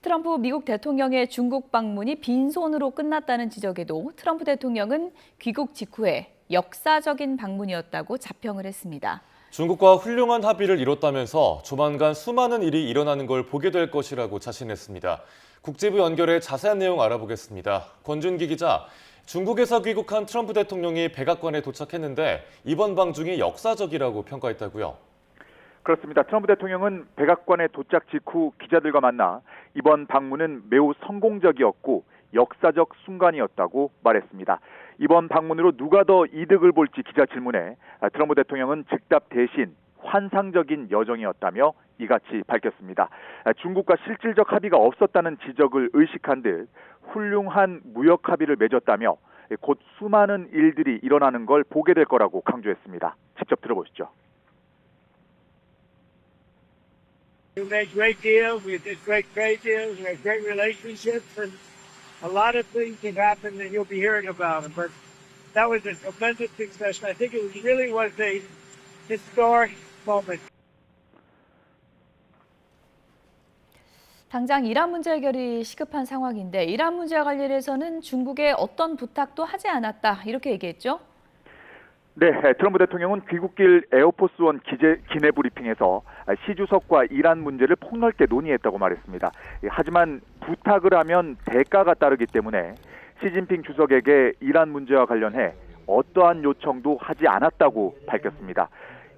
트럼프 미국 대통령의 중국 방문이 빈손으로 끝났다는 지적에도 트럼프 대통령은 귀국 직후에 역사적인 방문이었다고 자평을 했습니다. 중국과 훌륭한 합의를 이뤘다면서 조만간 수많은 일이 일어나는 걸 보게 될 것이라고 자신했습니다. 국제부 연결해 자세한 내용 알아보겠습니다. 권준기 기자, 중국에서 귀국한 트럼프 대통령이 백악관에 도착했는데 이번 방중이 역사적이라고 평가했다고요? 그렇습니다. 트럼프 대통령은 백악관에 도착 직후 기자들과 만나 이번 방문은 매우 성공적이었고 역사적 순간이었다고 말했습니다. 이번 방문으로 누가 더 이득을 볼지 기자 질문에 트럼프 대통령은 즉답 대신 환상적인 여정이었다며 이같이 밝혔습니다. 중국과 실질적 합의가 없었다는 지적을 의식한 듯 훌륭한 무역 합의를 맺었다며 곧 수많은 일들이 일어나는 걸 보게 될 거라고 강조했습니다. 직접 들어보시죠. We made great deals. We did great trade deals. We had great relationships, and a lot of things have happened that you'll be hearing about. But that was a tremendous success. I think it really was a historic moment. 당장 이란 문제 해결이 시급한 상황인데 이란 문제와 관련해서는 중국에 어떤 부탁도 하지 않았다 이렇게 얘기했죠? 네, 트럼프 대통령은 귀국길 에어포스원 기내 브리핑에서 시 주석과 이란 문제를 폭넓게 논의했다고 말했습니다. 하지만 부탁을 하면 대가가 따르기 때문에 시진핑 주석에게 이란 문제와 관련해 어떠한 요청도 하지 않았다고 밝혔습니다.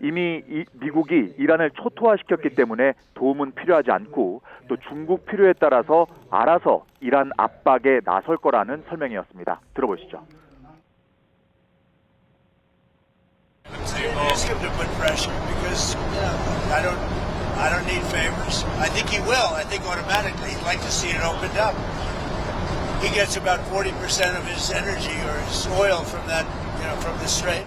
이미 미국이 이란을 초토화시켰기 때문에 도움은 필요하지 않고 또 중국 필요에 따라서 알아서 이란 압박에 나설 거라는 설명이었습니다. 들어보시죠. Ask him to put pressure because I don't need favors. I think he will. I think automatically he'd like to see it opened up. He gets about 40% of his energy or his oil from that, from the strait.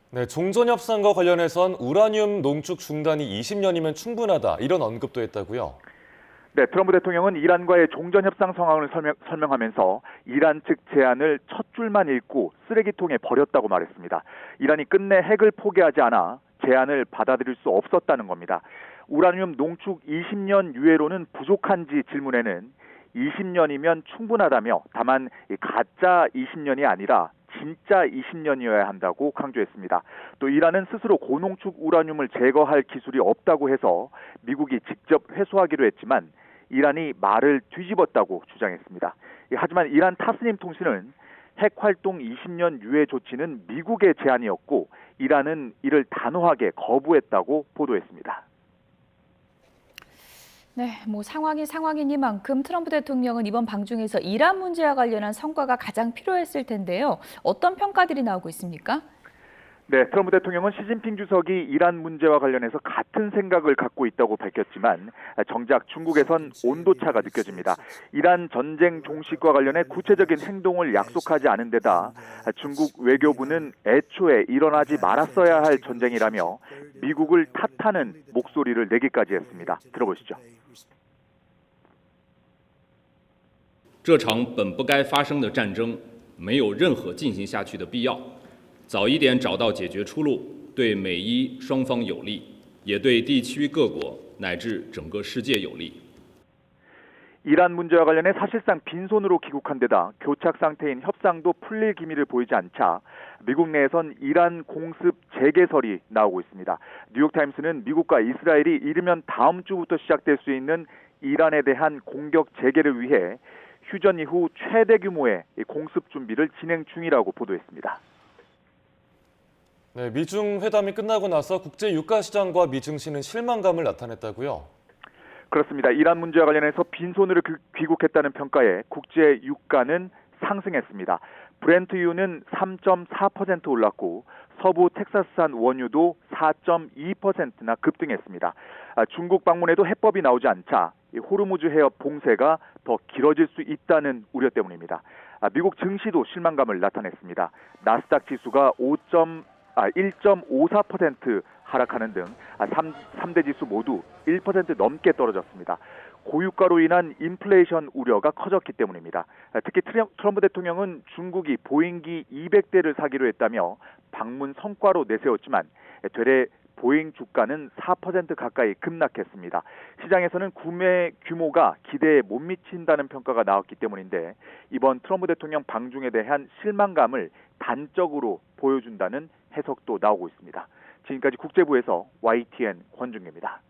네, 종전 협상과 관련해선 우라늄 농축 중단이 20년이면 충분하다 이런 언급도 했다고요? 네, 트럼프 대통령은 이란과의 종전 협상 상황을 설명하면서 이란 측 제안을 첫 줄만 읽고 쓰레기통에 버렸다고 말했습니다. 이란이 끝내 핵을 포기하지 않아 제안을 받아들일 수 없었다는 겁니다. 우라늄 농축 20년 유예로는 부족한지 질문에는 20년이면 충분하다며 다만 가짜 20년이 아니라 진짜 20년이어야 한다고 강조했습니다. 또 이란은 스스로 고농축 우라늄을 제거할 기술이 없다고 해서 미국이 직접 회수하기로 했지만 이란이 말을 뒤집었다고 주장했습니다. 하지만 이란 타스님 통신은 핵 활동 20년 유예 조치는 미국의 제안이었고 이란은 이를 단호하게 거부했다고 보도했습니다. 네, 상황이 상황이니만큼 트럼프 대통령은 이번 방중에서 이란 문제와 관련한 성과가 가장 필요했을 텐데요. 어떤 평가들이 나오고 있습니까? 네, 트럼프 대통령은 시진핑 주석이 이란 문제와 관련해서 같은 생각을 갖고 있다고 밝혔지만 정작 중국에선 온도차가 느껴집니다. 이란 전쟁 종식과 관련해 구체적인 행동을 약속하지 않은 데다 중국 외교부는 애초에 일어나지 말았어야 할 전쟁이라며 미국을 탓하는 목소리를 내기까지 했습니다. 들어보시죠. 这场本不该发生的战争没有任何进行下去的必要。早一点找到解决出路，对美伊双方有利，也对地区各国乃至整个世界有利。 이란 문제와 관련해 사실상 빈손으로 귀국한 데다 교착 상태인 협상도 풀릴 기미를 보이지 않자 미국 내에선 이란 공습 재개설이 나오고 있습니다. 뉴욕타임스는 미국과 이스라엘이 이르면 다음 주부터 시작될 수 있는 이란에 대한 공격 재개를 위해 휴전 이후 최대 규모의 공습 준비를 진행 중이라고 보도했습니다. 네, 미중 회담이 끝나고 나서 국제 유가 시장과 미증시는 실망감을 나타냈다고요? 그렇습니다. 이란 문제와 관련해서 빈손으로 귀국했다는 평가에 국제 유가는 상승했습니다. 브렌트유는 3.4% 올랐고 서부 텍사스산 원유도 4.2%나 급등했습니다. 중국 방문에도 해법이 나오지 않자 호르무즈 해협 봉쇄가 더 길어질 수 있다는 우려 때문입니다. 미국 증시도 실망감을 나타냈습니다. 나스닥 지수가 1.54% 하락하는 등 3대 지수 모두 1% 넘게 떨어졌습니다. 고유가로 인한 인플레이션 우려가 커졌기 때문입니다. 특히 트럼프 대통령은 중국이 보잉기 200대를 사기로 했다며 방문 성과로 내세웠지만 되레 보잉 주가는 4% 가까이 급락했습니다. 시장에서는 구매 규모가 기대에 못 미친다는 평가가 나왔기 때문인데 이번 트럼프 대통령 방중에 대한 실망감을 단적으로 보여준다는 해석도 나오고 있습니다. 지금까지 국제부에서 YTN 권중계입니다.